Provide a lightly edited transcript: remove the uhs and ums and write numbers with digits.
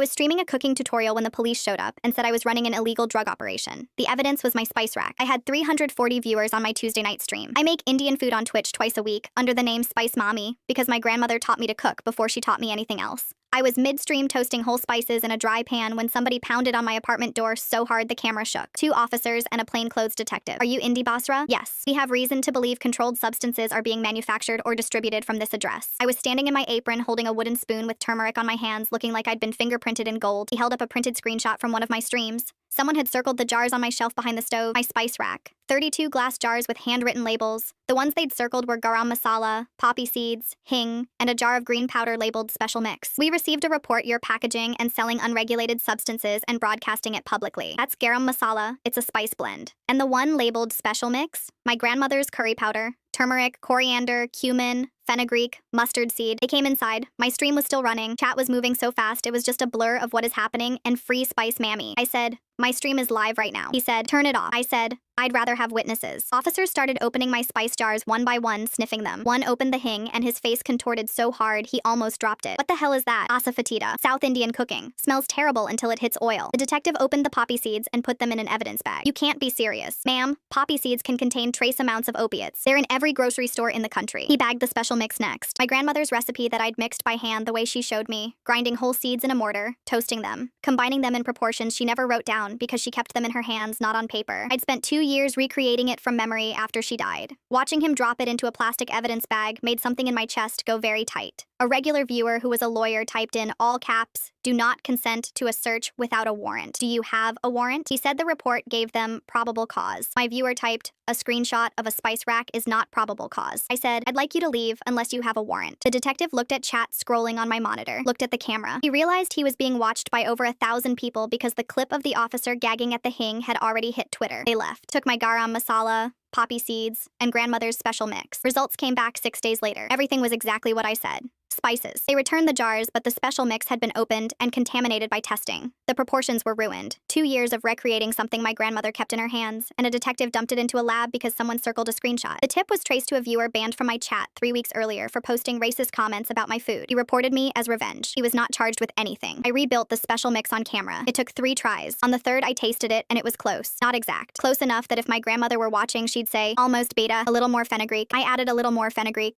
I was streaming a cooking tutorial when the police showed up and said I was running an illegal drug operation. The evidence was my spice rack. I had 340 viewers on my Tuesday night stream. I make Indian food on Twitch twice a week under the name Spice Mommy because my grandmother taught me to cook before she taught me anything else. I was midstream toasting whole spices in a dry pan when somebody pounded on my apartment door so hard the camera shook. 2 officers and a plainclothes detective. Are you Indy Basra? Yes. We have reason to believe controlled substances are being manufactured or distributed from this address. I was standing in my apron holding a wooden spoon with turmeric on my hands looking like I'd been fingerprinted in gold. He held up a printed screenshot from one of my streams. Someone had circled the jars on my shelf behind the stove, my spice rack. 32 glass jars with handwritten labels. The ones they'd circled were garam masala, poppy seeds, hing, and a jar of green powder labeled special mix. We received a report you're packaging and selling unregulated substances and broadcasting it publicly. That's garam masala, it's a spice blend. And the one labeled special mix? My grandmother's curry powder, turmeric, coriander, cumin, fenugreek, mustard seed. They came inside. My stream was still running. Chat was moving so fast it was just a blur of what is happening and free spice mammy. I said, my stream is live right now. He said, turn it off. I said, I'd rather have witnesses. Officers started opening my spice jars one by one, sniffing them. One opened the hing and his face contorted so hard he almost dropped it. What the hell is that? Asafoetida. South Indian cooking. Smells terrible until it hits oil. The detective opened the poppy seeds and put them in an evidence bag. You can't be serious. Ma'am, poppy seeds can contain trace amounts of opiates. They're in every grocery store in the country. He bagged the special mix next. My grandmother's recipe that I'd mixed by hand the way she showed me, grinding whole seeds in a mortar, toasting them, combining them in proportions she never wrote down because she kept them in her hands, not on paper. I'd spent 2 years recreating it from memory after she died. Watching him drop it into a plastic evidence bag made something in my chest go very tight. A regular viewer who was a lawyer typed in all caps, "Do not consent to a search without a warrant. Do you have a warrant?" He said the report gave them probable cause. My viewer typed, "A screenshot of a spice rack is not probable cause." I said, "I'd like you to leave unless you have a warrant." The detective looked at chat scrolling on my monitor, looked at the camera. He realized he was being watched by over 1,000 people because the clip of the officer gagging at the hing had already hit Twitter. They left. Took my garam masala, poppy seeds, and grandmother's special mix. Results came back 6 days later. Everything was exactly what I said. Spices. They returned the jars, but the special mix had been opened and contaminated by testing. The proportions were ruined. 2 years of recreating something my grandmother kept in her hands, and a detective dumped it into a lab because someone circled a screenshot. The tip was traced to a viewer banned from my chat 3 weeks earlier for posting racist comments about my food. He reported me as revenge. He was not charged with anything. I rebuilt the special mix on camera. It took 3 tries. On the 3rd, I tasted it, and it was close. Not exact. Close enough that if my grandmother were watching, she'd say, almost beta, a little more fenugreek. I added a little more fenugreek,